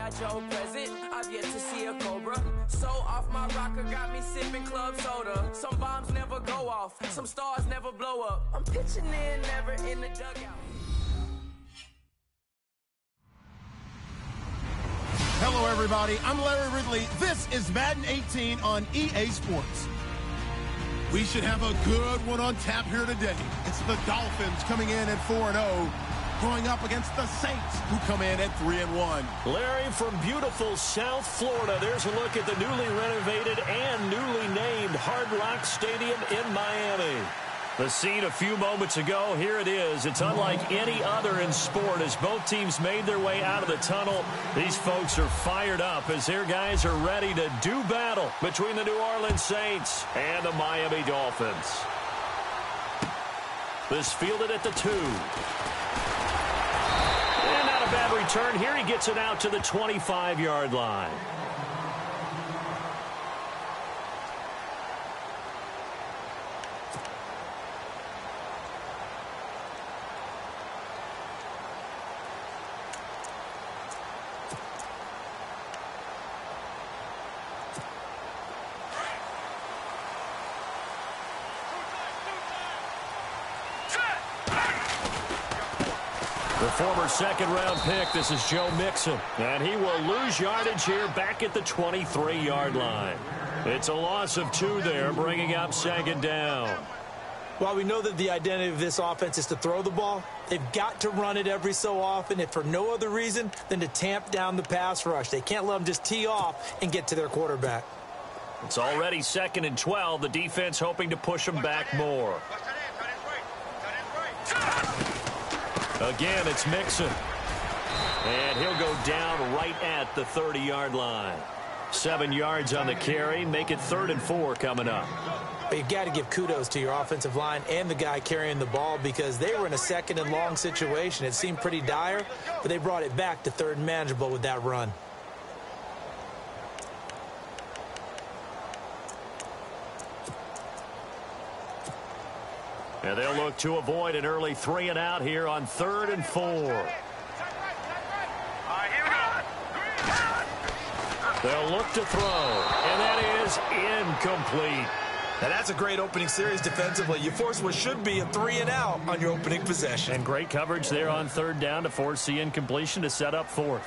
G.I. Joe present. I've yet to see a Cobra. So off my rocker got me sipping club soda. Some bombs never go off. Some stars never blow up. I'm pitching in, never in the dugout. Hello, everybody. I'm Larry Ridley. This is Madden 18 on EA Sports. We should have a good one on tap here today. It's the Dolphins coming in at 4-0, going up against the Saints, who come in at 3-1. Larry, from beautiful South Florida, there's a look at the newly renovated and newly named Hard Rock Stadium in Miami. The scene a few moments ago, here it is. It's unlike any other in sport as both teams made their way out of the tunnel. These folks are fired up as their guys are ready to do battle between the New Orleans Saints and the Miami Dolphins. This fielded at the 2. And not a bad return. Here he gets it out to the 25-yard line. The former second-round pick, this is Joe Mixon. And he will lose yardage here back at the 23-yard line. It's a loss of 2 there, bringing up second down. While we know that the identity of this offense is to throw the ball, they've got to run it every so often, if for no other reason than to tamp down the pass rush. They can't let them just tee off and get to their quarterback. It's already 2nd and 12. The defense hoping to push them back more. Again, it's Mixon. And he'll go down right at the 30-yard line. 7 yards on the carry. Make it 3rd and 4 coming up. But you've got to give kudos to your offensive line and the guy carrying the ball because they were in a 2nd and long situation. It seemed pretty dire, but they brought it back to 3rd and manageable with that run. And they'll look to avoid an early 3 and out here on 3rd and 4. They'll look to throw, and that is incomplete. Now that's a great opening series defensively. You force what should be a 3 and out on your opening possession. And great coverage there on 3rd down to force the incompletion to set up 4th.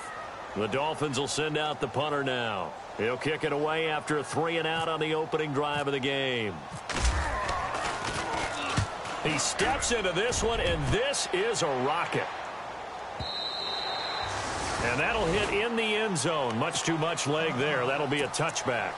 The Dolphins will send out the punter now. He'll kick it away after a 3 and out on the opening drive of the game. He steps into this one, and this is a rocket. And that'll hit in the end zone. Much too much leg there. That'll be a touchback.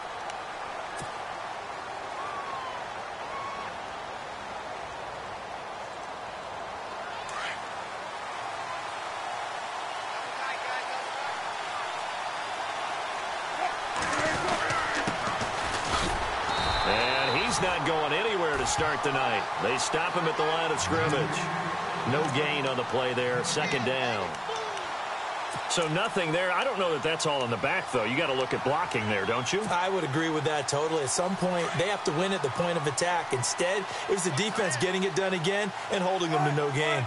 Not going anywhere to start the night. They stop him at the line of scrimmage. No gain on the play there. 2nd down. So nothing there. I don't know that that's all in the back, though. You got to look at blocking there, don't you? I would agree with that totally. At some point, they have to win at the point of attack. Instead, it was the defense getting it done again and holding them to no gain.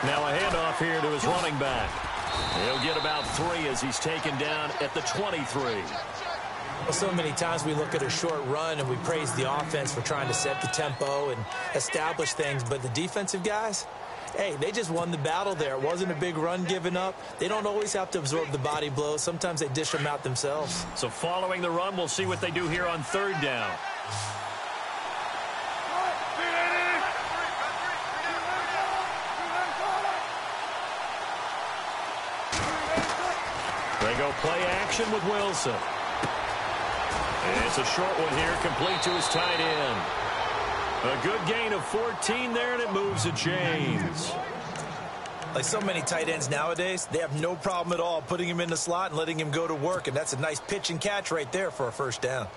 Now a handoff here to his running back. He'll get about 3 as he's taken down at the 23. Well, so many times we look at a short run and we praise the offense for trying to set the tempo and establish things, but the defensive guys, hey, they just won the battle there. It wasn't a big run given up. They don't always have to absorb the body blows. Sometimes they dish them out themselves. So following the run, we'll see what they do here on 3rd down. They go play action with Wilson. And it's a short one here, complete to his tight end. A good gain of 14 there, and it moves the chains. Like so many tight ends nowadays, they have no problem at all putting him in the slot and letting him go to work, and that's a nice pitch and catch right there for a 1st down.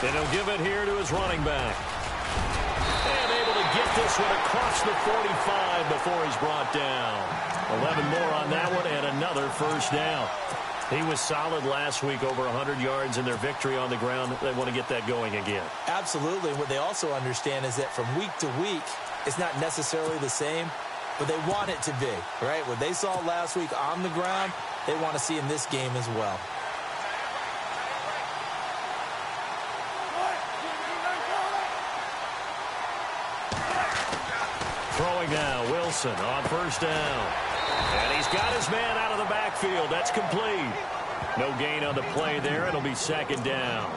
And he'll give it here to his running back. And able to get this one across the 45 before he's brought down. 11 more on that one and another first down. He was solid last week, over 100 yards in their victory on the ground. They want to get that going again. Absolutely. What they also understand is that from week to week, it's not necessarily the same, but they want it to be, right? What they saw last week on the ground, they want to see in this game as well. Throwing now, Wilson on first down. And he's got his man out of the backfield. That's complete. No gain on the play there. It'll be second down.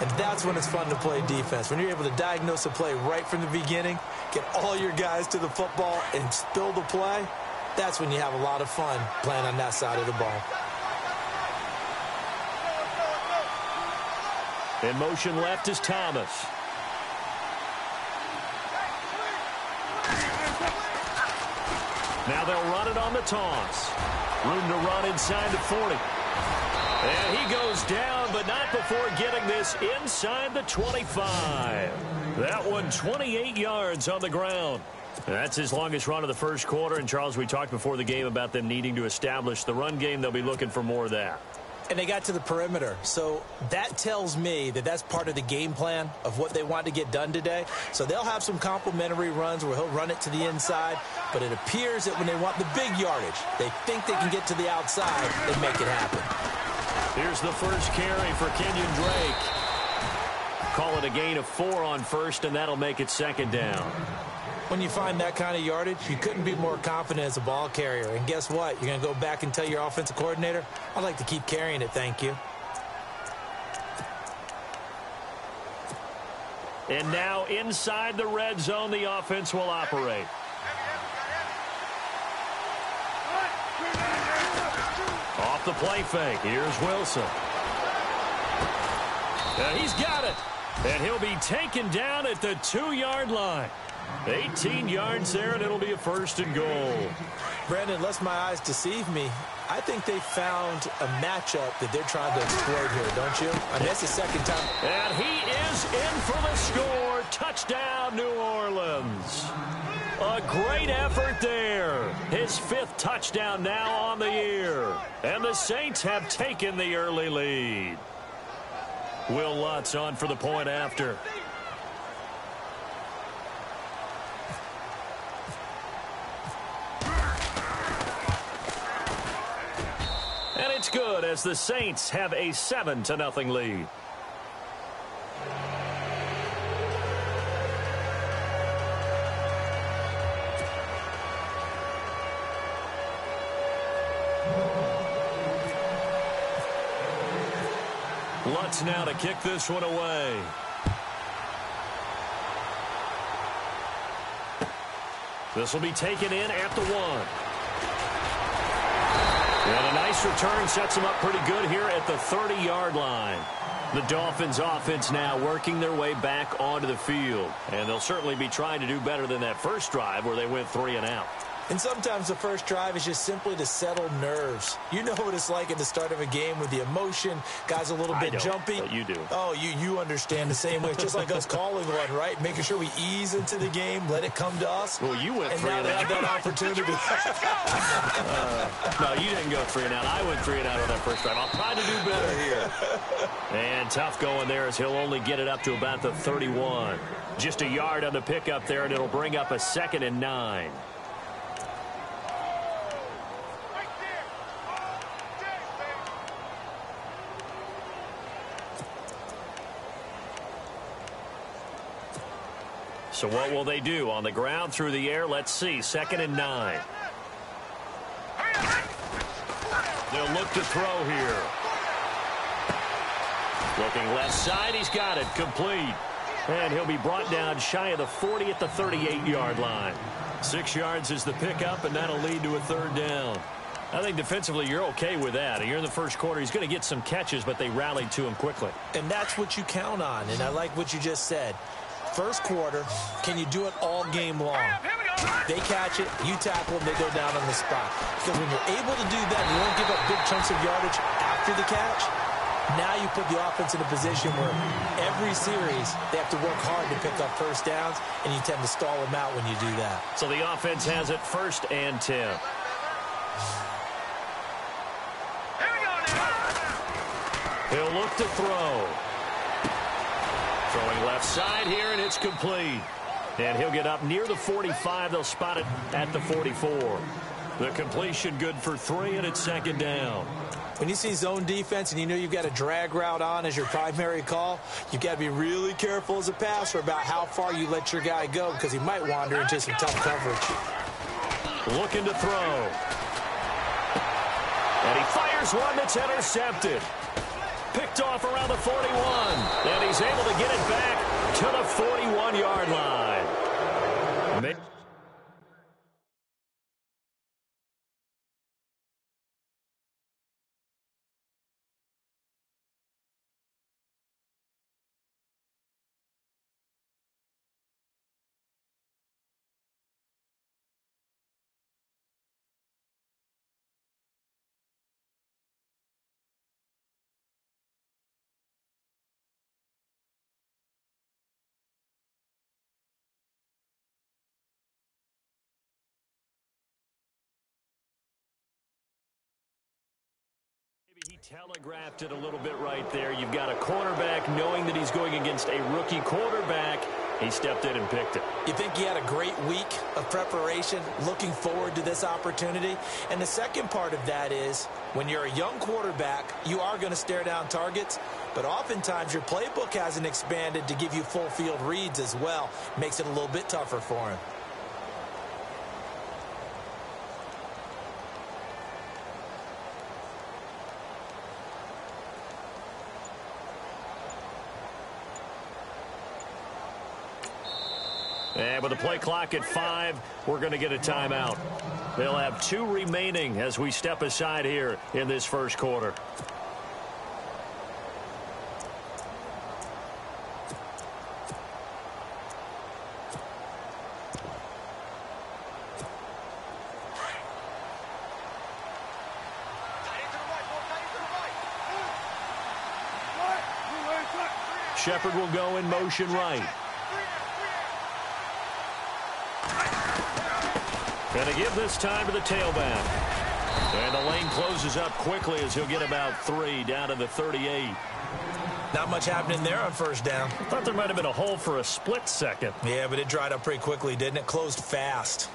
And that's when it's fun to play defense. When you're able to diagnose a play right from the beginning, get all your guys to the football and spill the play, that's when you have a lot of fun playing on that side of the ball. In motion left is Thomas. Now they'll run it on the toss. Room to run inside the 40. And he goes down, but not before getting this inside the 25. That one 28 yards on the ground. That's his longest run of the first quarter. And, Charles, we talked before the game about them needing to establish the run game. They'll be looking for more of that. And they got to the perimeter. So that tells me that that's part of the game plan of what they want to get done today. So they'll have some complementary runs where he'll run it to the inside. But it appears that when they want the big yardage, they think they can get to the outside and make it happen. Here's the first carry for Kenyon Drake. Call it a gain of 4 on first, and that'll make it second down. When you find that kind of yardage, you couldn't be more confident as a ball carrier. And guess what? You're going to go back and tell your offensive coordinator, I'd like to keep carrying it, thank you. And now inside the red zone, the offense will operate. Off the play fake, here's Wilson. And he's got it. And he'll be taken down at the 2-yard line. 18 yards there, and it'll be a first and goal. Brandon, unless my eyes deceive me, I think they found a matchup that they're trying to exploit here, don't you? I mean, that's the second time. And he is in for the score. Touchdown, New Orleans. A great effort there. His 5th touchdown now on the year. And the Saints have taken the early lead. Will Lutz on for the point after. And it's good as the Saints have a 7-0 lead. Lutz now to kick this one away. This will be taken in at the 1. And a nice return sets them up pretty good here at the 30-yard line. The Dolphins offense now working their way back onto the field. And they'll certainly be trying to do better than that first drive where they went 3 and out. And sometimes the first drive is just simply to settle nerves. You know what it's like at the start of a game with the emotion. Guys a little bit jumpy. But you do. Oh, you understand the same way. It's just like us calling one, right? Making sure we ease into the game, let it come to us. Well, you went 3 and out. And now they have that opportunity. No, you didn't go 3 and out. I went 3 and out on that first drive. I'll try to do better here. And tough going there as he'll only get it up to about the 31. Just a yard on the pickup there, and it'll bring up a 2nd and 9. So what will they do? On the ground, through the air, let's see. 2nd and 9. They'll look to throw here. Looking left side, he's got it. Complete. And he'll be brought down shy of the 40 at the 38-yard line. 6 yards is the pickup, and that'll lead to a 3rd down. I think defensively you're okay with that. Here in the first quarter, he's going to get some catches, but they rallied to him quickly. And that's what you count on, and I like what you just said. First quarter, can you do it all game long? They catch it, you tackle them, they go down on the spot. Because when you're able to do that, you don't give up big chunks of yardage after the catch, Now you put the offense in a position where every series they have to work hard to pick up first downs, and you tend to stall them out when you do that. So the offense has it 1st and 10. He'll look to throw. Throwing left side here, and it's complete. And he'll get up near the 45. They'll spot it at the 44. The completion good for 3, and it's 2nd down. When you see zone defense and you know you've got a drag route on as your primary call, you've got to be really careful as a passer about how far you let your guy go because he might wander into some tough coverage. Looking to throw. And he fires one that's intercepted. Picked off around the 41. And he's able to get it back to the 41-yard line. He telegraphed it a little bit right there. You've got a cornerback knowing that he's going against a rookie quarterback. He stepped in and picked it. You think he had a great week of preparation, looking forward to this opportunity? And the second part of that is, when you're a young quarterback, you are going to stare down targets, but oftentimes your playbook hasn't expanded to give you full field reads as well. Makes it a little bit tougher for him. And with the play clock at 5, we're going to get a timeout. They'll have 2 remaining as we step aside here in this first quarter. Shepard will go in motion right. Going to give this time to the tailback. And the lane closes up quickly as he'll get about 3 down to the 38. Not much happening there on first down. Thought there might have been a hole for a split second. Yeah, but it dried up pretty quickly, didn't it? Closed fast.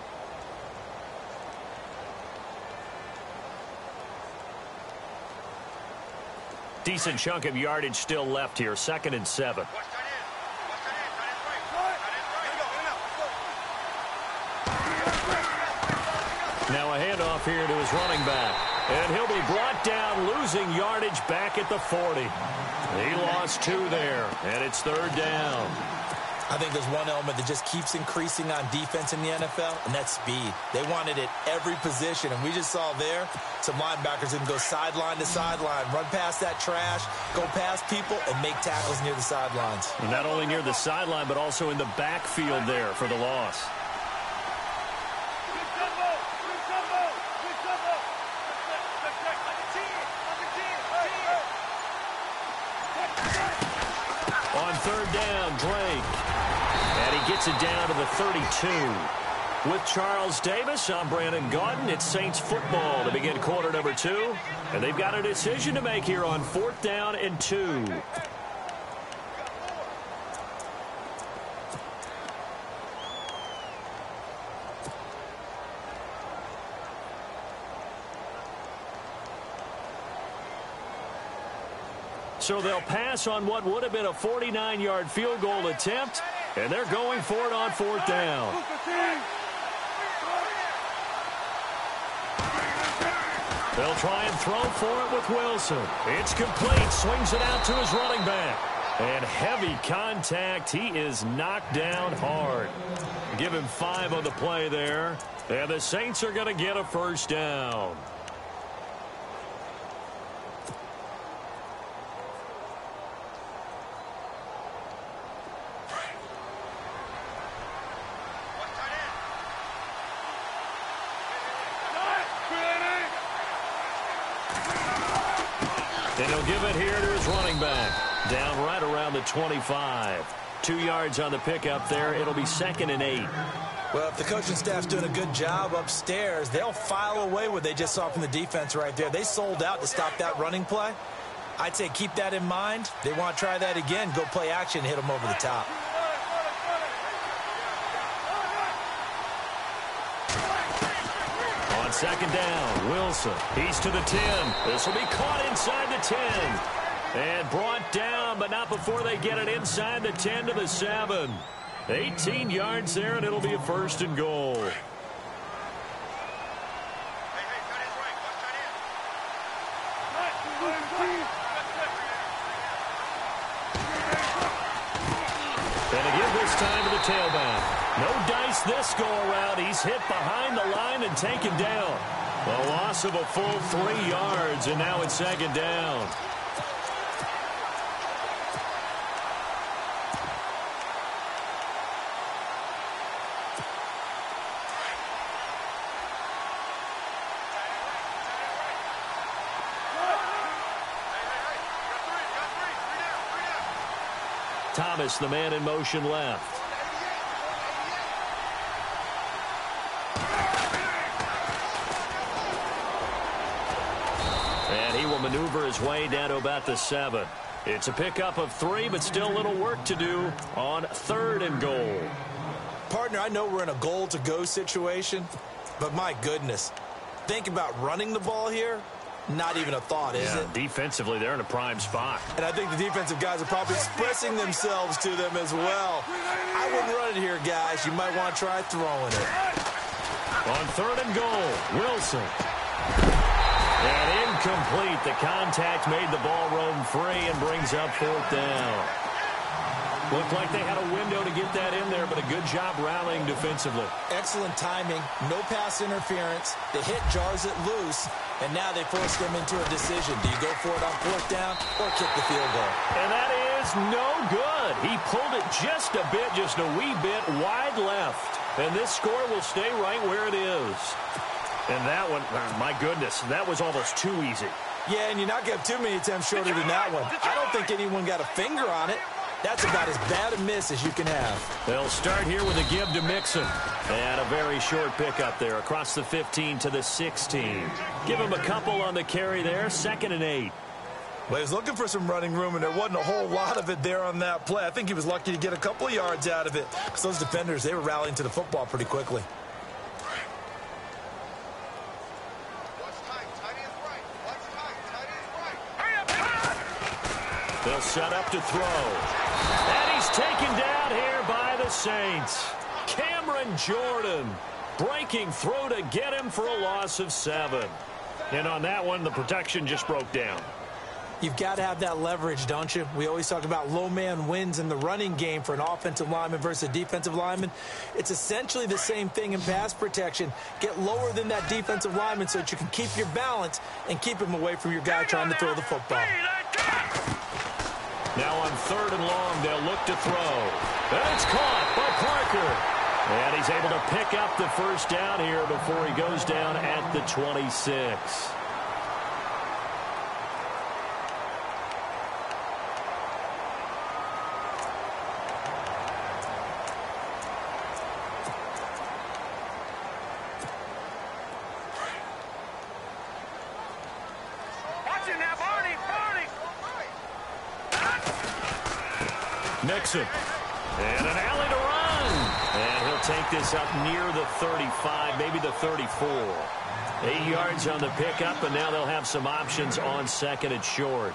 Decent chunk of yardage still left here. 2nd and 7. Now a handoff here to his running back. And he'll be brought down, losing yardage back at the 40. He lost 2 there, and it's 3rd down. I think there's one element that just keeps increasing on defense in the NFL, and that's speed. They want it at every position, and we just saw there some linebackers who can go sideline to sideline, run past that trash, go past people, and make tackles near the sidelines. And not only near the sideline, but also in the backfield there for the loss. On 3rd down, Drake. And he gets it down to the 32. With Charles Davis, I'm Brandon Gaudin. It's Saints football to begin quarter number 2. And they've got a decision to make here on 4th down and 2. So they'll pass on what would have been a 49-yard field goal attempt, and they're going for it on 4th down. They'll try and throw for it with Wilson. It's complete. Swings it out to his running back. And heavy contact. He is knocked down hard. Give him 5 on the play there. And the Saints are going to get a first down. And he'll give it here to his running back. Down right around the 25. 2 yards on the pickup there. It'll be 2nd and 8. Well, if the coaching staff's doing a good job upstairs, they'll file away what they just saw from the defense right there. They sold out to stop that running play. I'd say keep that in mind. They want to try that again. Go play action, hit them over the top. On 2nd down, Wilson. He's to the 10. This will be caught inside the 10. And brought down, but not before they get it inside the 10 to the 7. 18 yards there, and it'll be a 1st and goal. And again this time to the tailback. No dice this go-around. He's hit behind the line and taken down. A loss of a full 3 yards, and now it's 2nd down. Thomas, the man in motion left. And he will maneuver his way down to about the 7. It's a pickup of 3, but still a little work to do on 3rd and goal. Partner, I know we're in a goal-to-go situation, but my goodness, think about running the ball here. Not even a thought, is it? Defensively, they're in a prime spot. And I think the defensive guys are probably expressing themselves to them as well. I wouldn't run it here, guys. You might want to try throwing it. On 3rd and goal, Wilson. And incomplete. The contact made the ball roam free and brings up 4th down. Looked like they had a window to get that in there, but a good job rallying defensively. Excellent timing. No pass interference. The hit jars it loose. And now they forced them into a decision. Do you go for it on 4th down or kick the field goal? And that is no good. He pulled it just a bit, just a wee bit wide left. And this score will stay right where it is. And that one, my goodness, that was almost too easy. Yeah, and you're not going to have too many attempts shorter than that one. I don't think anyone got a finger on it. That's about as bad a miss as you can have. They'll start here with a give to Mixon. And a very short pickup there across the 15 to the 16. Give him a couple on the carry there, 2nd and 8. Well, he was looking for some running room, and there wasn't a whole lot of it there on that play. I think he was lucky to get a couple of yards out of it. Because those defenders, they were rallying to the football pretty quickly. They'll set up to throw. And he's taken down here by the Saints. Cameron Jordan breaking through to get him for a loss of 7. And on that one, the protection just broke down. You've got to have that leverage, don't you? We always talk about low man wins in the running game for an offensive lineman versus a defensive lineman. It's essentially the same thing in pass protection. Get lower than that defensive lineman so that you can keep your balance and keep him away from your guy trying to throw the football. Now on 3rd and long, they'll look to throw. And it's caught by Parker. And he's able to pick up the 1st down here before he goes down at the 26. Mixon. And an alley to run. And he'll take this up near the 35, maybe the 34. 8 yards on the pickup, and now they'll have some options on 2nd and short.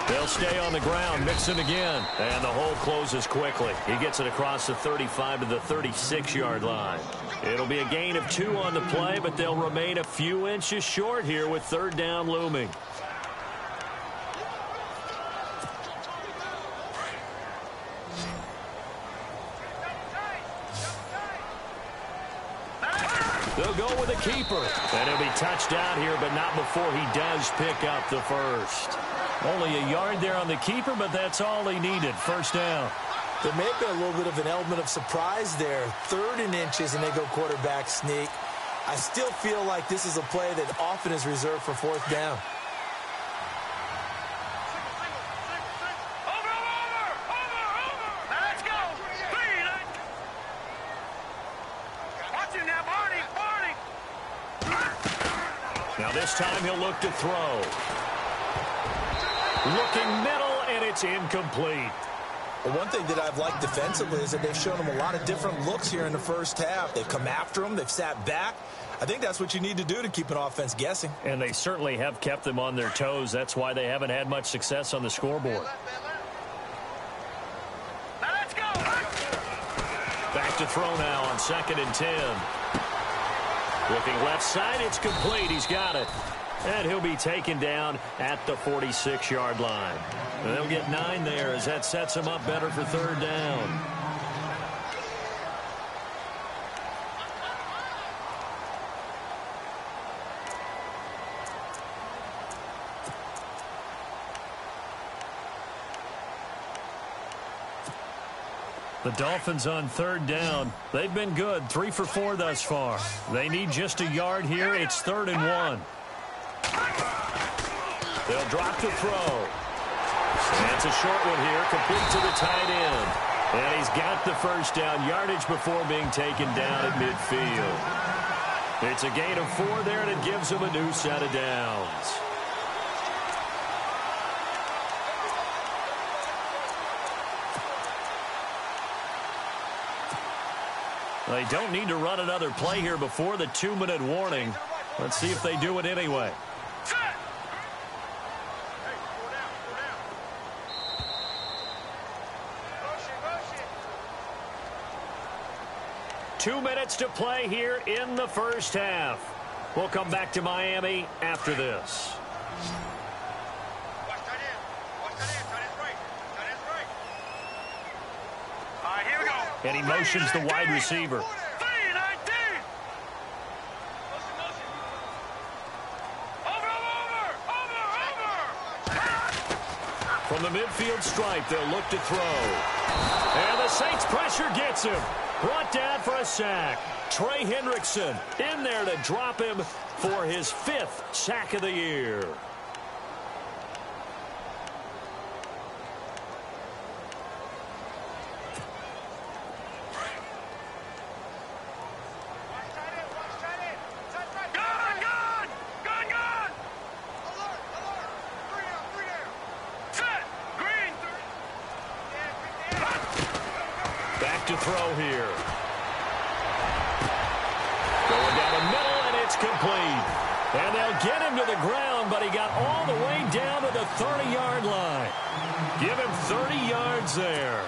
They'll stay on the ground. Mixon again. And the hole closes quickly. He gets it across the 35 to the 36-yard line. It'll be a gain of 2 on the play, but they'll remain a few inches short here with 3rd down looming. They'll go with the keeper. And he'll be touched out here, but not before he does pick up the first. Only a yard there on the keeper, but that's all he needed. First down. There may have been a little bit of an element of surprise there. 3rd and inches, and they go quarterback sneak. I still feel like this is a play that often is reserved for 4th down. Now this time he'll look to throw. Looking middle, and it's incomplete. Well, one thing that I've liked defensively is that they've shown him a lot of different looks here in the first half. They've come after him. They've sat back. I think that's what you need to do to keep an offense guessing. And they certainly have kept them on their toes. That's why they haven't had much success on the scoreboard. Let's go. Back to throw now on 2nd and 10. Looking left side, it's complete. He's got it. And he'll be taken down at the 46-yard line. And they'll get 9 there as that sets him up better for 3rd down. The Dolphins on 3rd down. They've been good, 3 for 4 thus far. They need just a yard here. It's 3rd and 1. They'll drop the throw. And it's a short one here, complete to the tight end. And he's got the first down yardage before being taken down at midfield. It's a gain of 4 there, and it gives him a new set of downs. They don't need to run another play here before the 2-minute warning. Let's see if they do it anyway. 2 minutes to play here in the first half. We'll come back to Miami after this. Here we go. And he motions the wide receiver. From the midfield stripe, they'll look to throw. And the Saints pressure gets him. Brought down for a sack. Trey Hendrickson in there to drop him for his 5th sack of the year. To throw here. Going down the middle, and it's complete. And they'll get him to the ground, but he got all the way down to the 30-yard line. Give him 30 yards there.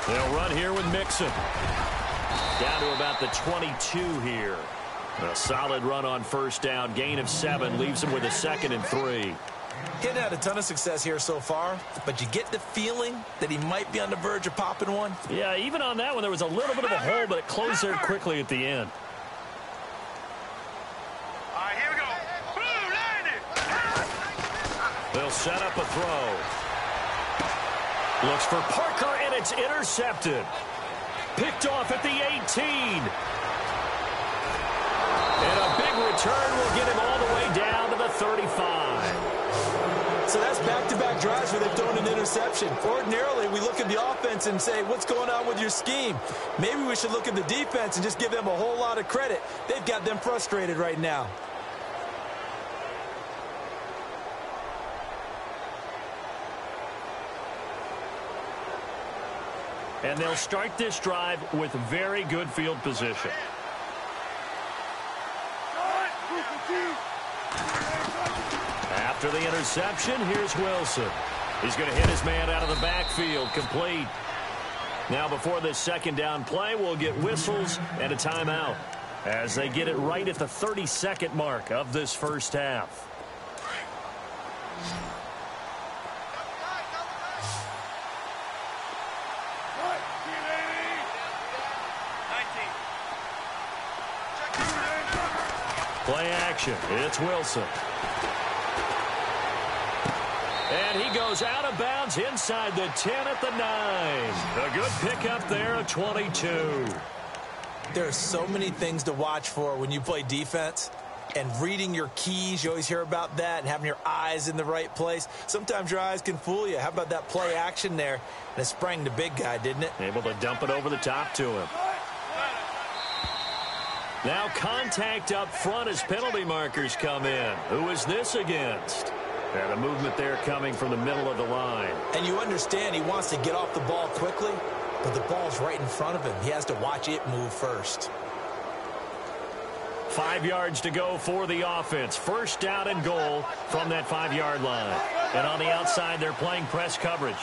They'll run here with Mixon. Down to about the 22 here. A solid run on first down. Gain of 7 leaves him with a 2nd and 3. He hadn't had a ton of success here so far, but you get the feeling that he might be on the verge of popping one. Yeah, even on that one, there was a little bit of a hole, but it closed there quickly at the end. Here we go. They'll set up a throw. Looks for Parker, and it's intercepted. Picked off at the 18. And a big return will get him all the way down to the 35. So that's back-to-back drives where they've thrown an interception. Ordinarily, we look at the offense and say, what's going on with your scheme? Maybe we should look at the defense and just give them a whole lot of credit. They've got them frustrated right now. And they'll start this drive with very good field position. After the interception, here's Wilson. He's going to hit his man out of the backfield, complete. Now before this 2nd down play, we'll get whistles and a timeout. as they get it right at the 32nd mark of this first half. Play action. It's Wilson. And he goes out of bounds inside the 10 at the 9. A good pickup there of 22. There are so many things to watch for when you play defense. And reading your keys, you always hear about that, and having your eyes in the right place. Sometimes your eyes can fool you. How about that play action there? And it sprang the big guy, didn't it? Able to dump it over the top to him. Now contact up front as penalty markers come in. Who is this against? And a movement there coming from the middle of the line. And you understand he wants to get off the ball quickly, but the ball's right in front of him. He has to watch it move first. 5 yards to go for the offense. First down and goal from that 5-yard line. And on the outside, they're playing press coverage.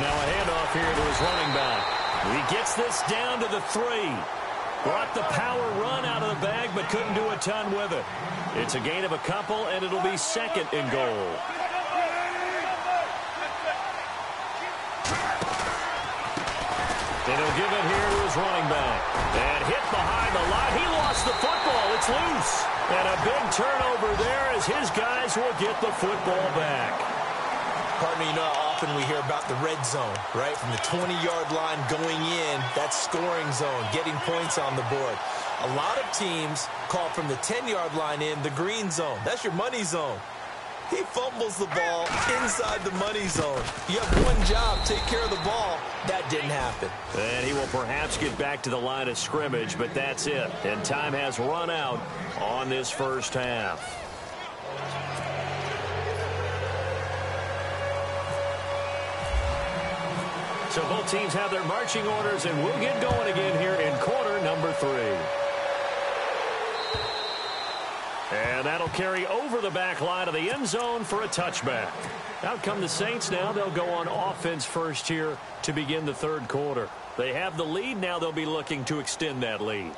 Now a handoff here to his running back. He gets this down to the 3. Brought the power run out of the bag, but couldn't do a ton with it. It's a gain of a couple, and it'll be second and goal. And he'll give it here to his running back. And hit behind the line. He lost the football. It's loose. And a big turnover there as his guys will get the football back. Partner, you know how often we hear about the red zone, right? From the 20-yard line going in, that's scoring zone, getting points on the board. A lot of teams call from the 10-yard line in the green zone. That's your money zone. He fumbles the ball inside the money zone. You have one job, take care of the ball. That didn't happen. And he will perhaps get back to the line of scrimmage, but that's it. And time has run out on this first half. So both teams have their marching orders, and we'll get going again here in quarter number 3. And that'll carry over the back line of the end zone for a touchback. Out come the Saints now. They'll go on offense first here to begin the third quarter. They have the lead. Now they'll be looking to extend that lead.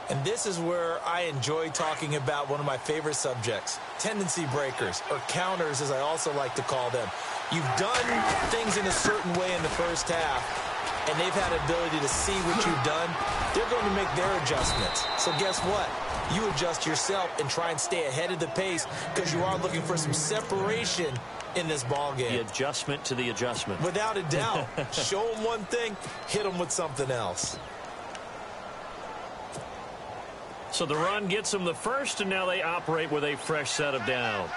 And this is where I enjoy talking about one of my favorite subjects, tendency breakers, or counters as I also like to call them. You've done things in a certain way in the first half, and they've had ability to see what you've done. They're going to make their adjustments. So guess what? You adjust yourself and try and stay ahead of the pace because you are looking for some separation in this ball game. The adjustment to the adjustment. Without a doubt. Show them one thing, hit them with something else. So the run gets them the first, and now they operate with a fresh set of downs.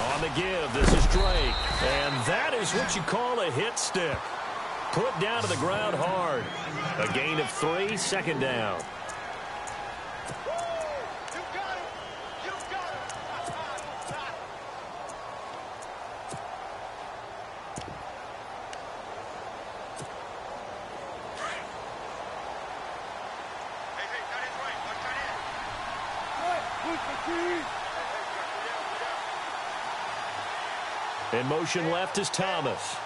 On the give, this is Drake. And that is what you call a hit stick. Put down to the ground hard. A gain of 3, second down. In motion left is Thomas.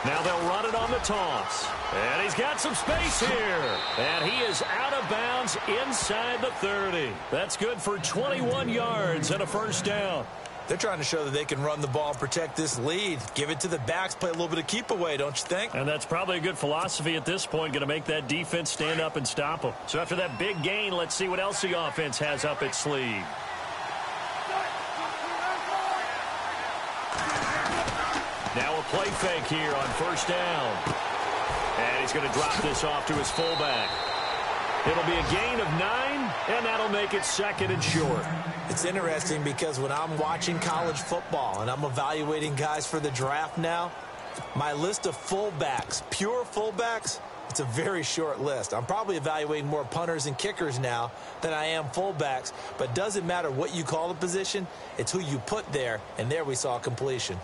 Now they'll run it on the toss. And he's got some space here. And he is out of bounds inside the 30. That's good for 21 yards and a first down. They're trying to show that they can run the ball and protect this lead. Give it to the backs, play a little bit of keep away, don't you think? And that's probably a good philosophy at this point, going to make that defense stand up and stop them. So after that big gain, let's see what else the offense has up its sleeve. Now a play fake here on first down. And he's going to drop this off to his fullback. It'll be a gain of 9, and that'll make it second and short. It's interesting because when I'm watching college football and I'm evaluating guys for the draft now, my list of fullbacks, pure fullbacks, it's a very short list. I'm probably evaluating more punters and kickers now than I am fullbacks, but it doesn't matter what you call the position, it's who you put there, and there we saw completion.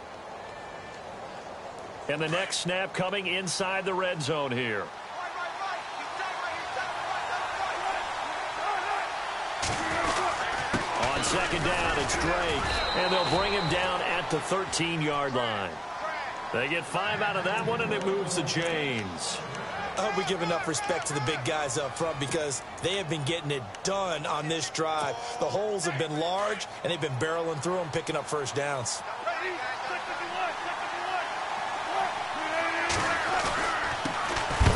And the next snap coming inside the red zone here. On second down, it's Drake, and they'll bring him down at the 13-yard line. They get 5 out of that one, and it moves the chains. I hope we give enough respect to the big guys up front because they have been getting it done on this drive. The holes have been large, and they've been barreling through them, picking up first downs.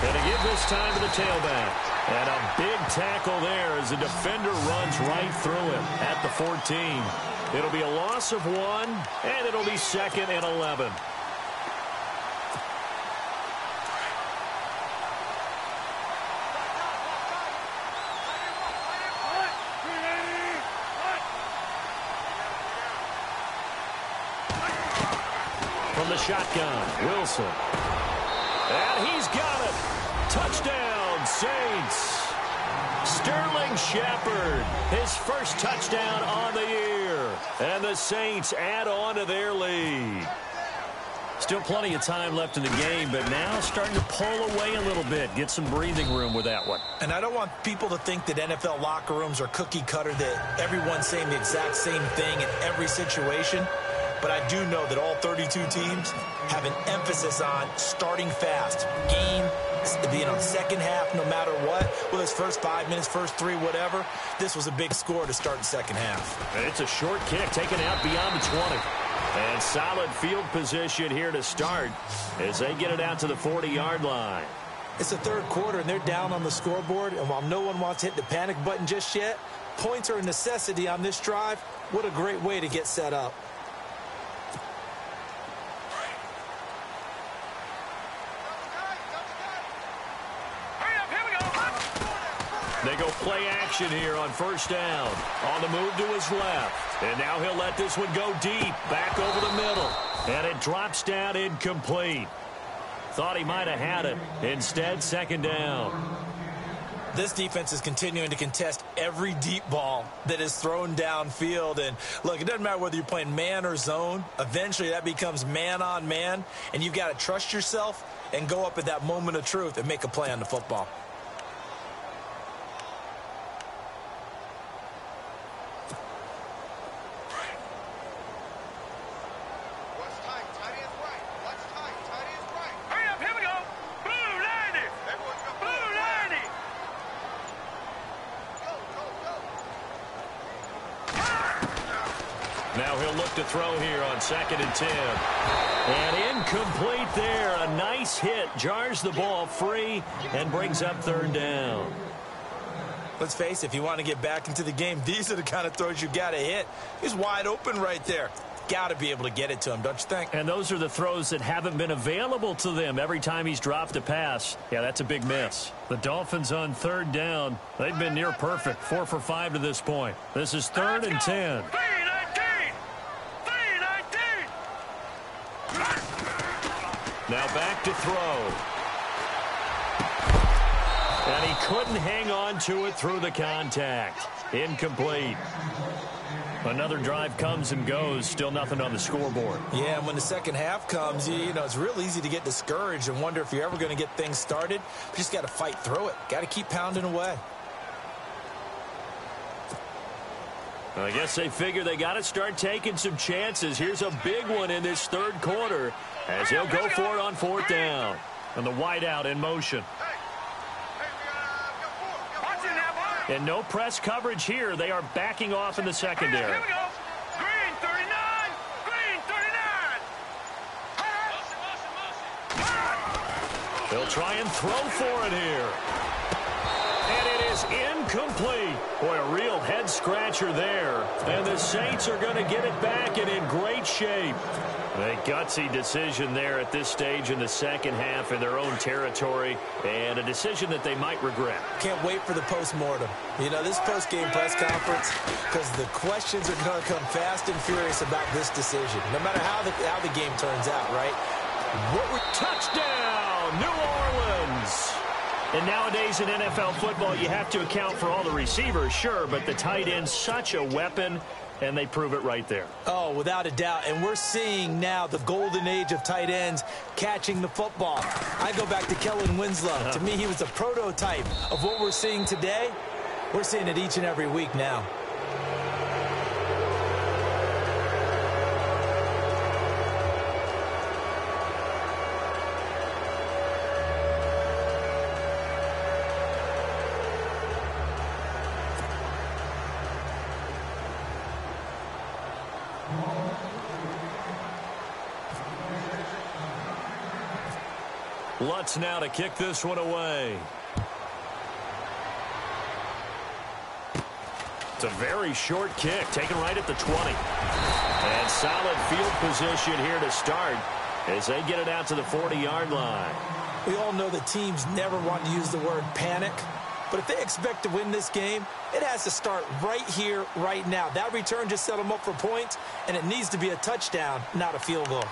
And to give this time to the tailback. And a big tackle there as the defender runs right through him at the 14. It'll be a loss of 1, and it'll be 2nd and 11. From the shotgun, Wilson. And he's got it. Touchdown, Saints. Sterling Shepard, his first touchdown on the year. And the Saints add on to their lead. Still plenty of time left in the game, but now starting to pull away a little bit. Get some breathing room with that one. And I don't want people to think that NFL locker rooms are cookie cutter, that everyone's saying the exact same thing in every situation. But I do know that all 32 teams have an emphasis on starting fast. Game, second half, no matter what. Whether it's first 5 minutes, first 3, whatever. This was a big score to start the second half. And it's a short kick taken out beyond the 20. And solid field position here to start as they get it out to the 40-yard line. It's the third quarter, and they're down on the scoreboard. And while no one wants to hit the panic button just yet, points are a necessity on this drive. What a great way to get set up. They go play action here on first down. On the move to his left. And now he'll let this one go deep. Back over the middle. And it drops down incomplete. Thought he might have had it. Instead, second down. This defense is continuing to contest every deep ball that is thrown downfield. And, look, it doesn't matter whether you're playing man or zone. Eventually, that becomes man-on-man. And you've got to trust yourself and go up at that moment of truth and make a play on the football. Now he'll look to throw here on 2nd and 10. And incomplete there. A nice hit. Jars the ball free and brings up third down. Let's face it, if you want to get back into the game, these are the kind of throws you got to hit. He's wide open right there. Got to be able to get it to him, don't you think? And those are the throws that haven't been available to them every time he's dropped a pass. Yeah, that's a big miss. The Dolphins on third down. They've been near perfect. 4 for 5 to this point. This is 3rd and 10. Now back to throw. And he couldn't hang on to it through the contact. Incomplete. Another drive comes and goes. Still nothing on the scoreboard. Yeah, and when the second half comes, you know, it's real easy to get discouraged and wonder if you're ever going to get things started. You just got to fight through it. Got to keep pounding away. I guess they figure they got to start taking some chances. Here's a big one in this third quarter as he'll go for it on 4th down. And the wideout in motion. And no press coverage here. They are backing off in the secondary. Here we go. Green 39. Green 39. They'll try and throw for it here. And it is incomplete. Boy, a real head scratcher there. And the Saints are going to get it back and in great shape. A gutsy decision there at this stage in the second half in their own territory, and a decision that they might regret. Can't wait for the post-mortem. You know, this post-game press conference, because the questions are going to come fast and furious about this decision, no matter how the game turns out, right? Touchdown, New Orleans! And nowadays in NFL football, you have to account for all the receivers, sure, but the tight end's such a weapon, and they prove it right there. Oh, without a doubt. And we're seeing now the golden age of tight ends catching the football. I go back to Kellen Winslow. To me, he was a prototype of what we're seeing today. We're seeing it each and every week now. Lutz now to kick this one away. It's a very short kick, taken right at the 20. And solid field position here to start as they get it out to the 40-yard line. We all know that teams never want to use the word panic, but if they expect to win this game, it has to start right here, right now. That return just set them up for points, and it needs to be a touchdown, not a field goal.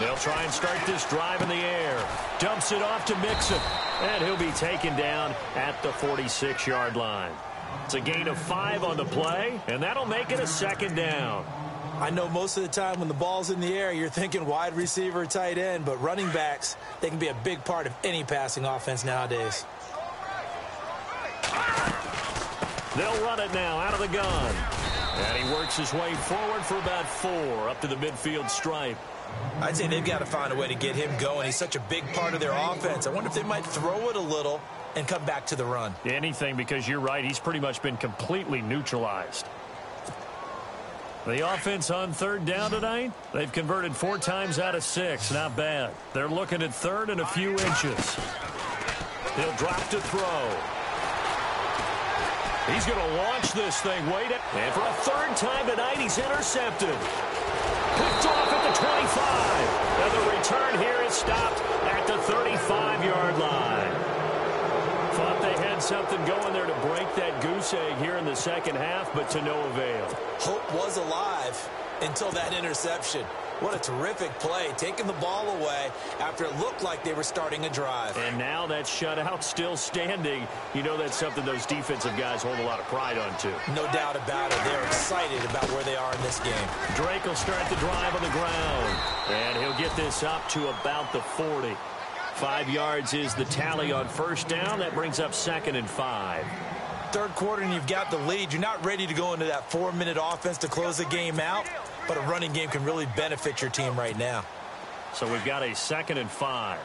They'll try and start this drive in the air. Dumps it off to Mixon. And he'll be taken down at the 46-yard line. It's a gain of 5 on the play, and that'll make it a second down. I know most of the time when the ball's in the air, you're thinking wide receiver, tight end, but running backs, they can be a big part of any passing offense nowadays. They'll run it now out of the gun. And he works his way forward for about 4 up to the midfield stripe. I'd say they've got to find a way to get him going. He's such a big part of their offense. I wonder if they might throw it a little and come back to the run. Anything, because you're right, he's pretty much been completely neutralized. The offense on third down tonight, they've converted 4 times out of 6. Not bad. They're looking at third and a few inches. He'll drop to throw. He's going to launch this thing. And for a third time tonight, he's intercepted. Picked off at the 25. And the return here is stopped at the 35-yard line. Thought they had something going there to break that goose egg here in the second half, but to no avail. Hope was alive until that interception. What a terrific play, taking the ball away after it looked like they were starting a drive. And now that shutout still standing. You know that's something those defensive guys hold a lot of pride on, too. No doubt about it. They're excited about where they are in this game. Drake will start the drive on the ground. And he'll get this up to about the 40. 5 yards is the tally on first down. That brings up 2nd and 5. Third quarter and you've got the lead. You're not ready to go into that 4-minute offense to close the game out, but a running game can really benefit your team right now. So we've got a 2nd and 5.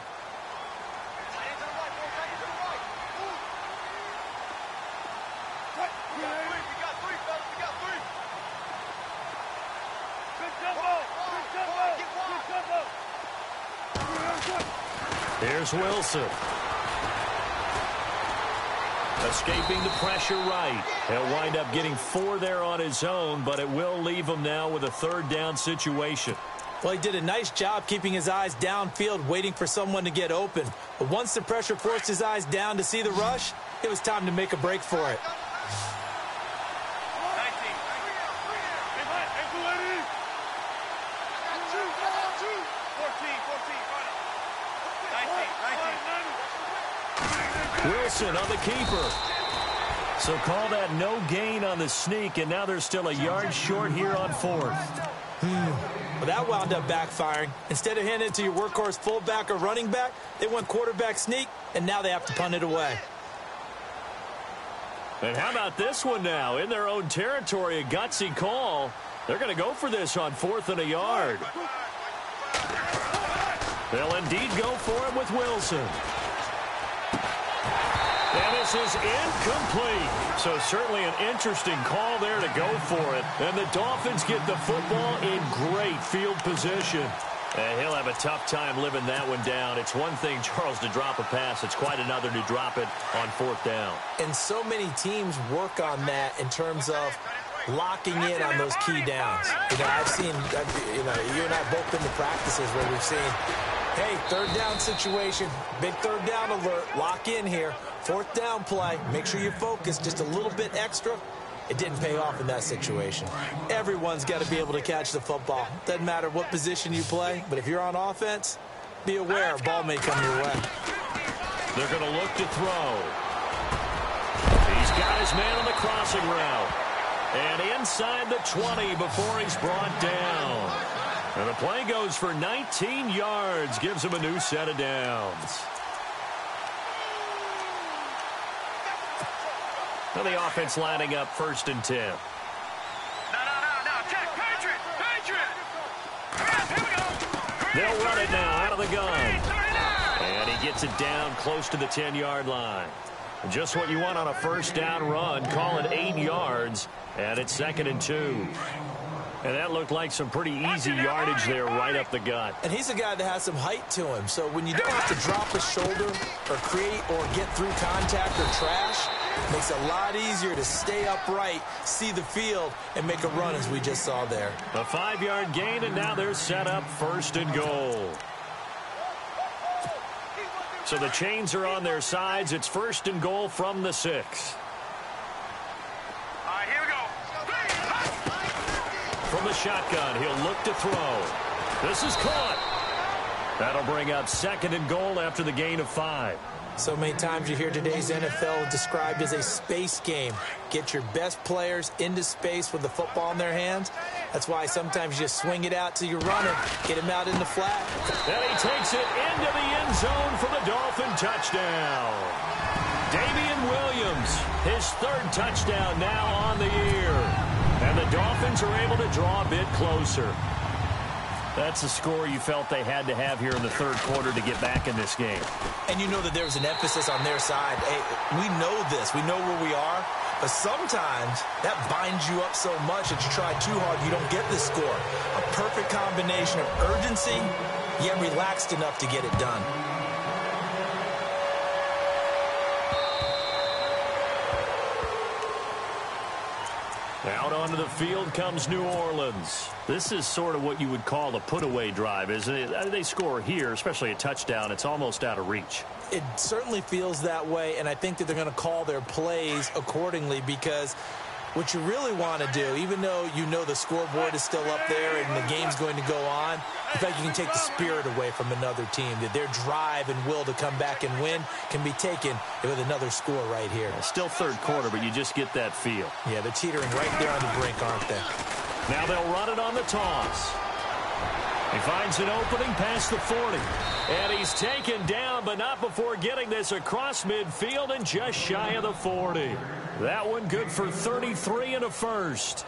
Here's Wilson. Escaping the pressure right. He'll wind up getting 4 there on his own, but it will leave him now with a third down situation. Well, he did a nice job keeping his eyes downfield, waiting for someone to get open. But once the pressure forced his eyes down to see the rush, it was time to make a break for it. Wilson on the keeper. So call that no gain on the sneak, and now they're still a yard short here on 4th. Well, that wound up backfiring. Instead of handing it to your workhorse fullback or running back, they went quarterback sneak, and now they have to punt it away. And how about this one now? In their own territory, a gutsy call. They're going to go for this on 4th and a yard. They'll indeed go for it with Wilson. And this is incomplete. So certainly an interesting call there to go for it. And the Dolphins get the football in great field position. And he'll have a tough time living that one down. It's one thing, Charles, to drop a pass. It's quite another to drop it on 4th down. And so many teams work on that in terms of locking in on those key downs. I've seen, you and I have both been to practices where we've seen, hey, third down situation, big third down alert, lock in here. 4th down play, make sure you focus just a little bit extra. It didn't pay off in that situation. Everyone's got to be able to catch the football. Doesn't matter what position you play, but if you're on offense, be aware a ball may come your way. They're going to look to throw. He's got his man on the crossing route. And inside the 20 before he's brought down. And the play goes for 19 yards, gives him a new set of downs. Now the offense lining up 1st and 10. No. Check. Patriot. Here we go. They'll run it now out of the gun. And he gets it down close to the 10-yard line. Just what you want on a 1st down run. Call it 8 yards. And it's 2nd and 2. And that looked like some pretty easy yardage there right up the gut. And he's a guy that has some height to him. So when you don't have to drop a shoulder or create or get through contact or trash, it makes it a lot easier to stay upright, see the field, and make a run as we just saw there. A 5-yard gain, and now they're set up 1st and goal. So the chains are on their sides. It's 1st and goal from the 6. All right, here we go. From the shotgun, he'll look to throw. This is caught. That'll bring up 2nd and goal after the gain of 5. So many times you hear today's NFL described as a space game. Get your best players into space with the football in their hands. That's why sometimes you just swing it out till you're running. Get him out in the flat. And he takes it into the end zone for the Dolphin touchdown. Damian Williams, his 3rd touchdown now on the year. And the Dolphins are able to draw a bit closer. That's the score you felt they had to have here in the 3rd quarter to get back in this game. And you know that there was an emphasis on their side. Hey, we know this. We know where we are. But sometimes that binds you up so much that you try too hard, you don't get the score. A perfect combination of urgency, yet relaxed enough to get it done. Out onto the field comes New Orleans. This is sort of what you would call a put-away drive, isn't it? They score here, especially a touchdown. It's almost out of reach. It certainly feels that way, and I think that they're going to call their plays accordingly because what you really want to do, even though you know the scoreboard is still up there and the game's going to go on, in fact, you can take the spirit away from another team. That their drive and will to come back and win can be taken with another score right here. Still 3rd quarter, but you just get that feel. Yeah, they're teetering right there on the brink, aren't they? Now they'll run it on the toss. He finds an opening past the 40. And he's taken down, but not before getting this across midfield and just shy of the 40. That one good for 33 and a 1st.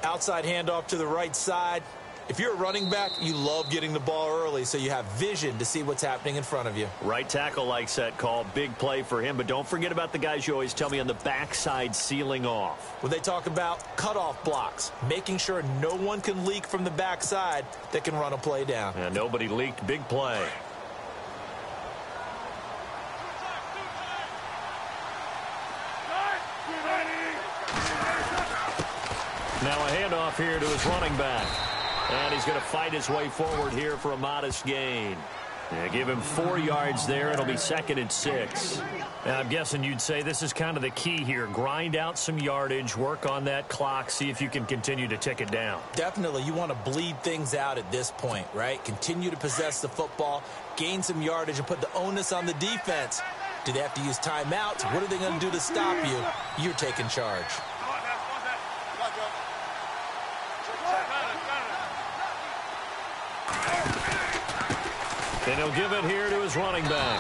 Outside handoff to the right side. If you're a running back, you love getting the ball early so you have vision to see what's happening in front of you. Right tackle likes that call. Big play for him, but don't forget about the guys you always tell me on the backside sealing off. When they talk about cutoff blocks, making sure no one can leak from the backside that can run a play down. And nobody leaked. Big play. Now a handoff here to his running back. And he's going to fight his way forward here for a modest gain. Yeah, give him 4 yards there. It'll be 2nd and 6. Now, I'm guessing you'd say this is kind of the key here. Grind out some yardage, work on that clock, see if you can continue to tick it down. Definitely. You want to bleed things out at this point, right? Continue to possess the football, gain some yardage, and put the onus on the defense. Do they have to use timeouts? What are they going to do to stop you? You're taking charge. And he'll give it here to his running back.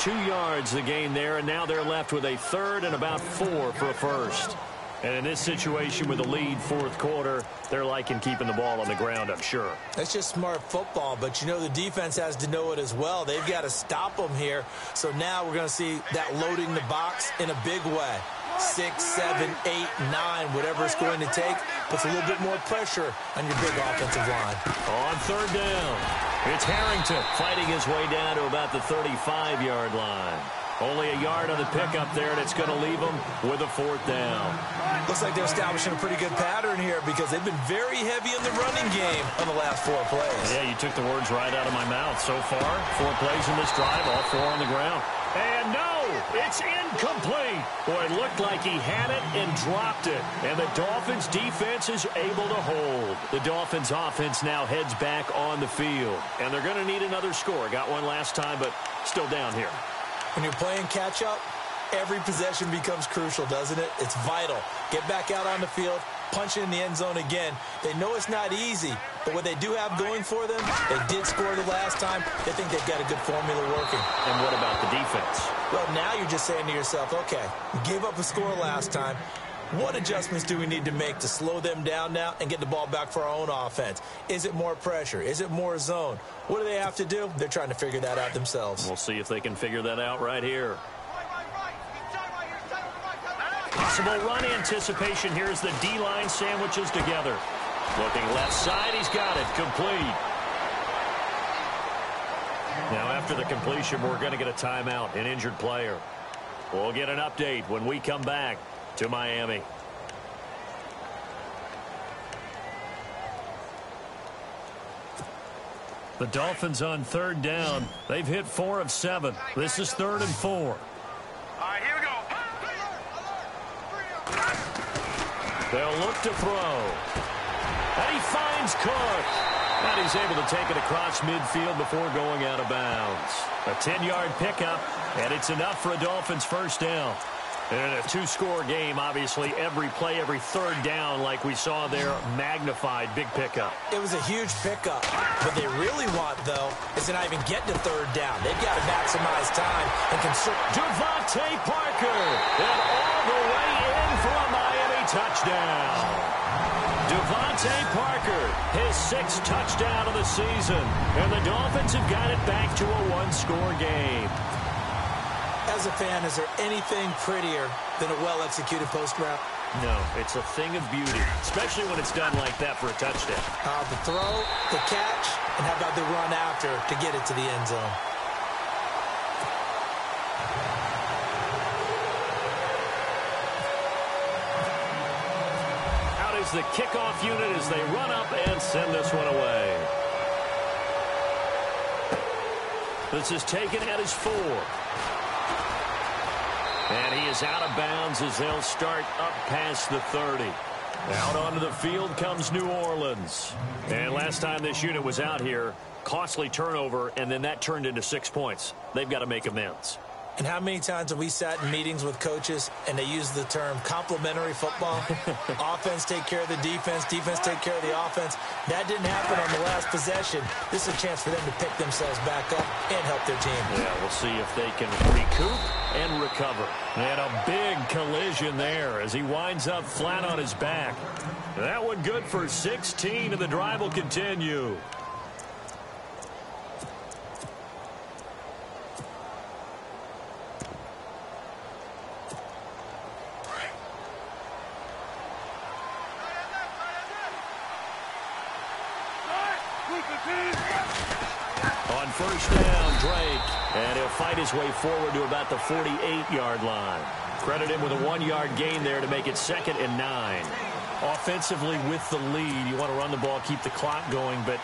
2 yards the gain there, and now they're left with a 3rd and about 4 for a 1st. And in this situation with a lead 4th quarter, they're liking keeping the ball on the ground, I'm sure. That's just smart football, but you know the defense has to know it as well. They've got to stop them here. So now we're going to see that loading the box in a big way. 6, 7, 8, 9, whatever it's going to take, puts a little bit more pressure on your big offensive line. On 3rd down, it's Harrington fighting his way down to about the 35-yard line. Only a yard on the pickup there, and it's going to leave them with a 4th down. Looks like they're establishing a pretty good pattern here because they've been very heavy in the running game on the last 4 plays. Yeah, you took the words right out of my mouth. So far, 4 plays in this drive, all 4 on the ground. And no, it's incomplete. Boy, it looked like he had it and dropped it. And the Dolphins' defense is able to hold. The Dolphins' offense now heads back on the field. And they're going to need another score. Got one last time, but still down here. When you're playing catch-up, Every possession becomes crucial, doesn't it? It's vital. Get back out on the field, punch it in the end zone again. They know it's not easy, but what they do have going for them, they did score the last time. They think they've got a good formula working. And what about the defense? Well, now you're just saying to yourself, okay, we gave up a score last time. What adjustments do we need to make to slow them down now and get the ball back for our own offense? Is it more pressure? Is it more zone? What do they have to do? They're trying to figure that out themselves. We'll see if they can figure that out right here. Possible run anticipation. Here's the D-line sandwiches together. Looking left side, he's got it. Complete. Now after the completion, we're going to get a timeout, an injured player. We'll get an update when we come back to Miami. The Dolphins on third down. They've hit 4 of 7. This is 3rd and 4. All right, here we go. They'll look to throw. And he finds Cook. And he's able to take it across midfield before going out of bounds. A 10-yard pickup, and it's enough for a Dolphins first down. And a 2-score game, obviously, every play, every third down, like we saw there, magnified, big pickup. It was a huge pickup. What they really want, though, is to not even get to third down. They've got to maximize time and conserve. Devontae Parker, and all the way in for a Miami touchdown. Devontae Parker, his 6th touchdown of the season, and the Dolphins have got it back to a 1-score game. As a fan, is there anything prettier than a well-executed post route? No, it's a thing of beauty, especially when it's done like that for a touchdown. The throw, the catch, and how about the run after to get it to the end zone? Out is the kickoff unit as they run up and send this one away. This is taken at his 4. And he is out of bounds as they'll start up past the 30. Out onto the field comes New Orleans. And last time this unit was out here, costly turnover, and then that turned into 6 points. They've got to make amends. And how many times have we sat in meetings with coaches and they use the term complementary football? Offense take care of the defense, defense take care of the offense. That didn't happen on the last possession. This is a chance for them to pick themselves back up and help their team. Yeah, we'll see if they can recoup and recover. And a big collision there as he winds up flat on his back. That one good for 16, and the drive will continue. On first down, Drake, and he'll fight his way forward to about the 48-yard line. Credit him with a 1-yard gain there to make it 2nd and 9. Offensively with the lead, you want to run the ball, keep the clock going, but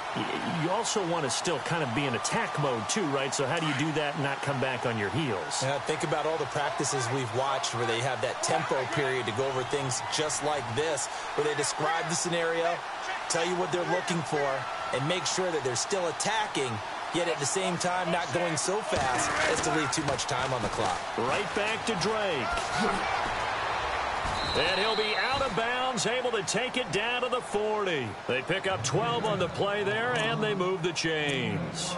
you also want to still kind of be in attack mode too, right? So how do you do that and not come back on your heels? Yeah, think about all the practices we've watched where they have that tempo period to go over things just like this, where they describe the scenario, tell you what they're looking for, and make sure that they're still attacking, yet at the same time not going so fast as to leave too much time on the clock. Right back to Drake. And he'll be out of bounds, able to take it down to the 40. They pick up 12 on the play there, and they move the chains.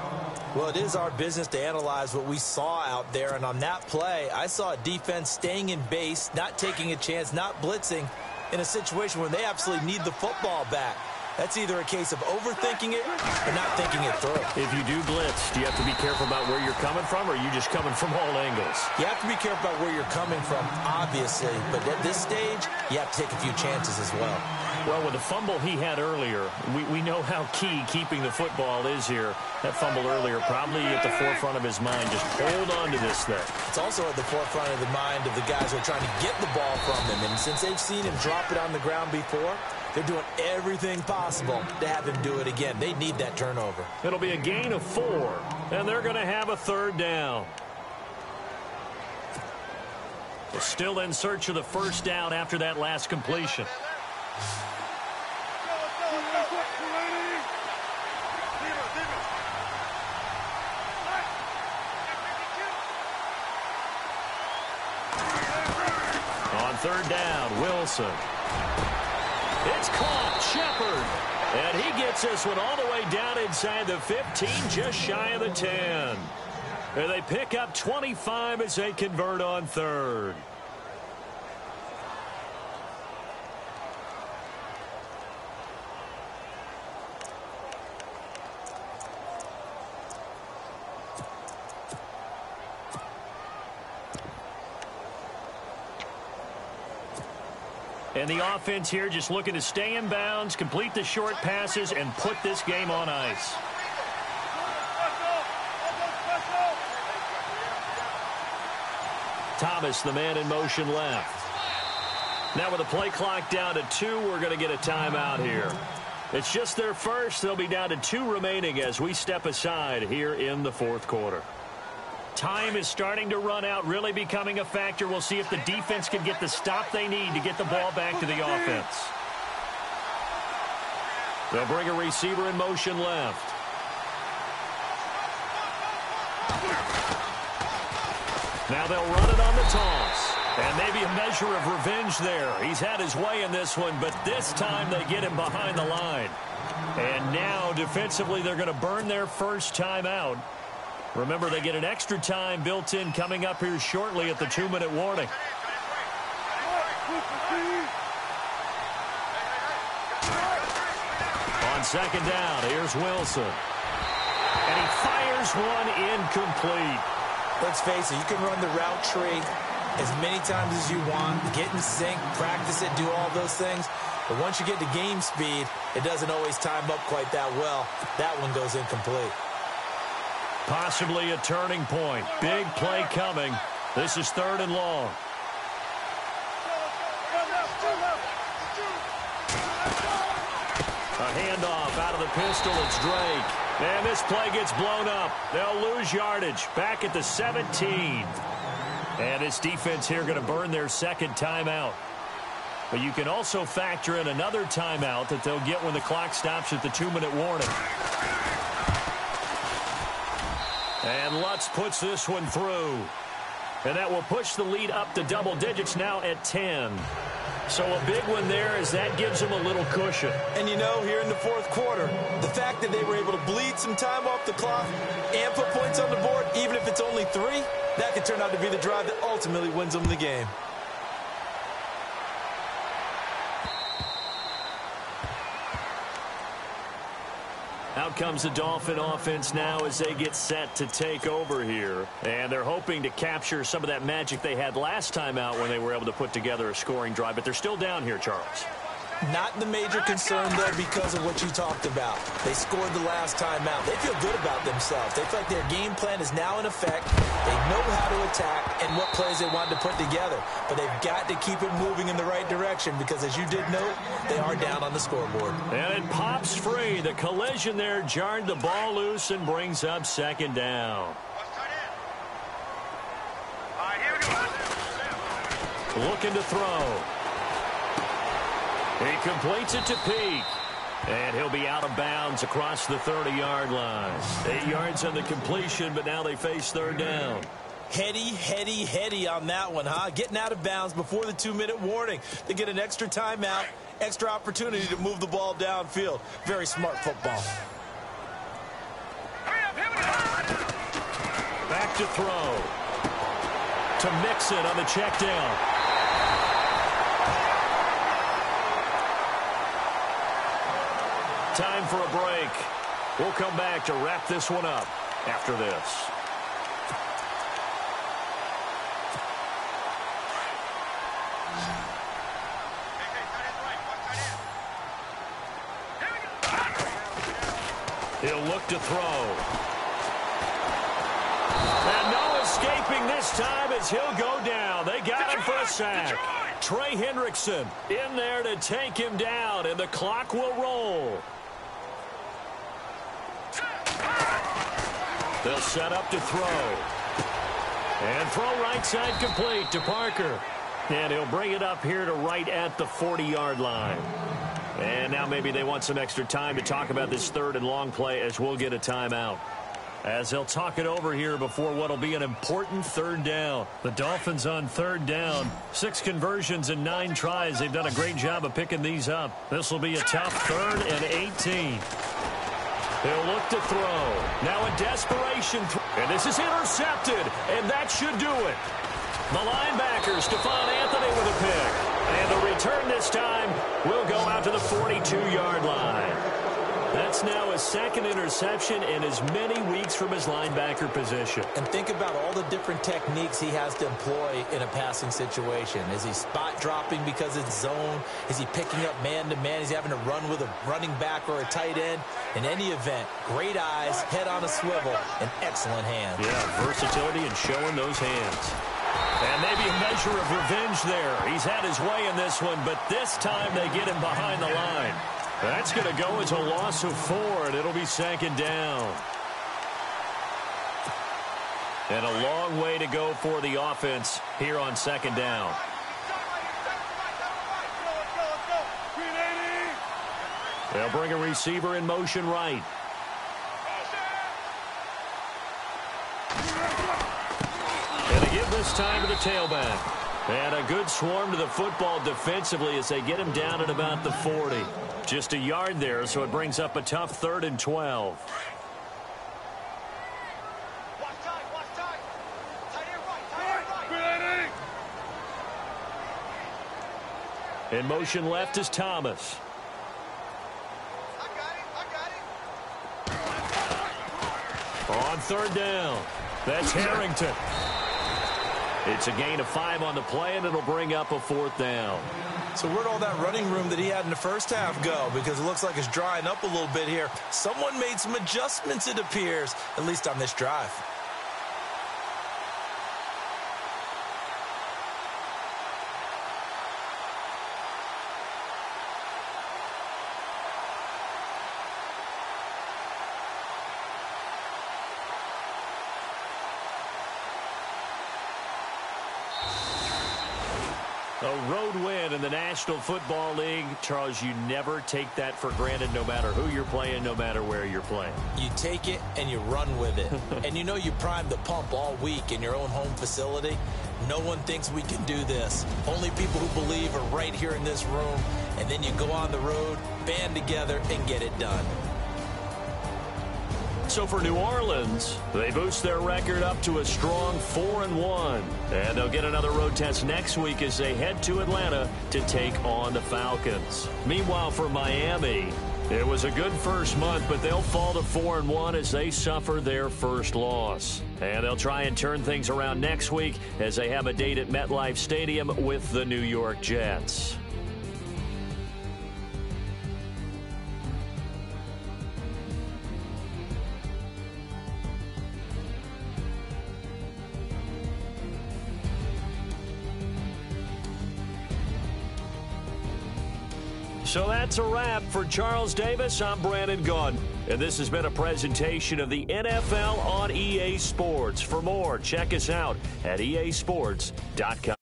Well, it is our business to analyze what we saw out there, and on that play, I saw a defense staying in base, not taking a chance, not blitzing, in a situation where they absolutely need the football back. That's either a case of overthinking it or not thinking it through. If you do blitz, do you have to be careful about where you're coming from, or are you just coming from all angles? You have to be careful about where you're coming from, obviously, but at this stage, you have to take a few chances as well. Well, with the fumble he had earlier, we know how key keeping the football is here. That fumble earlier probably at the forefront of his mind. Just hold on to this thing. It's also at the forefront of the mind of the guys who are trying to get the ball from him. And since they've seen him drop it on the ground before, they're doing everything possible to have him do it again. They need that turnover. It'll be a gain of 4, and they're going to have a 3rd down. They're still in search of the first down after that last completion. third down. Wilson. It's caught. Shepard. And he gets this one all the way down inside the 15, just shy of the 10. And they pick up 25 as they convert on third. And the offense here just looking to stay in bounds, complete the short passes, and put this game on ice. Thomas, the man in motion left. Now with the play clock down to 2, we're going to get a timeout here. It's just their first. They'll be down to 2 remaining as we step aside here in the fourth quarter. Time is starting to run out, really becoming a factor. We'll see if the defense can get the stop they need to get the ball back to the offense. They'll bring a receiver in motion left. Now they'll run it on the toss. And maybe a measure of revenge there. He's had his way in this one, but this time they get him behind the line. And now defensively they're going to burn their first timeout. Remember, they get an extra time built in coming up here shortly at the 2-minute warning. On second down, here's Wilson. And he fires one incomplete. Let's face it, you can run the route tree as many times as you want, get in sync, practice it, do all those things. But once you get to game speed, it doesn't always time up quite that well. That one goes incomplete. Possibly a turning point. Big play coming. This is 3rd and long. A handoff out of the pistol. It's Drake. And this play gets blown up. They'll lose yardage. Back at the 17. And this defense here going to burn their second timeout. But you can also factor in another timeout that they'll get when the clock stops at the 2-minute warning. And Lutz puts this one through. And that will push the lead up to double digits now at 10. So a big one there as that gives them a little cushion. And you know, here in the fourth quarter, the fact that they were able to bleed some time off the clock and put points on the board, even if it's only 3, that could turn out to be the drive that ultimately wins them the game. Out comes the Dolphin offense now as they get set to take over here. And they're hoping to capture some of that magic they had last time out when they were able to put together a scoring drive. But they're still down here, Charles. Not the major concern, though, because of what you talked about. They scored the last time out. They feel good about themselves. They feel like their game plan is now in effect. They know how to attack and what plays they want to put together. But they've got to keep it moving in the right direction because, as you did note, they are down on the scoreboard. And it pops free. The collision there jarred the ball loose and brings up second down. Looking to throw. He completes it to Peak. And he'll be out of bounds across the 30-yard line. 8 yards on the completion, but now they face third down. Heady on that one, huh? Getting out of bounds before the 2-minute warning. They get an extra timeout, extra opportunity to move the ball downfield. Very smart football. Back to throw. To Mixon on the check down. Time for a break. We'll come back to wrap this one up after this. He'll look to throw. And no escaping this time as he'll go down. They got him for a sack. Trey Hendrickson in there to take him down, and the clock will roll. They'll set up to throw. And throw right side complete to Parker. And he'll bring it up here to right at the 40-yard line. And now maybe they want some extra time to talk about this 3rd and long play as we'll get a timeout. as they'll talk it over here before what will be an important third down. The Dolphins on third down, 6 conversions and 9 tries. They've done a great job of picking these up. This will be a tough 3rd and 18. He'll look to throw. Now a desperation throw. And this is intercepted, and that should do it. The linebacker, Stephon Anthony, with a pick. And the return this time will go out to the 42-yard line. That's now his 2nd interception in as many weeks from his linebacker position. And think about all the different techniques he has to employ in a passing situation. Is he spot dropping because it's zone? Is he picking up man-to-man? Is he having to run with a running back or a tight end? In any event, great eyes, head on a swivel, and excellent hands. Yeah, versatility and showing those hands. And maybe a measure of revenge there. He's had his way in this one, but this time they get him behind the line. That's going to go as a loss of 4, and it'll be 2nd down. And a long way to go for the offense here on 2nd down. They'll bring a receiver in motion right. And they give this time to the tailback. And a good swarm to the football defensively as they get him down at about the 40. Just a yard there, so it brings up a tough 3rd and 12. In motion left is Thomas. On 3rd down, that's Harrington. It's a gain of 5 on the play, and it'll bring up a 4th down. So where'd all that running room that he had in the first half go? Because it looks like it's drying up a little bit here. Someone made some adjustments, it appears, at least on this drive. A road win in the National Football League. Charles, you never take that for granted no matter who you're playing, no matter where you're playing. You take it and you run with it. And you know you primed the pump all week in your own home facility. No one thinks we can do this. Only people who believe are right here in this room. And then you go on the road, band together, and get it done. So for New Orleans, they boost their record up to a strong 4-1. And they'll get another road test next week as they head to Atlanta to take on the Falcons. Meanwhile, for Miami, it was a good first month, but they'll fall to 4-1 as they suffer their first loss. And they'll try and turn things around next week as they have a date at MetLife Stadium with the New York Jets. So that's a wrap. For Charles Davis, I'm Brandon Gaudin. And this has been a presentation of the NFL on EA Sports. For more, check us out at easports.com.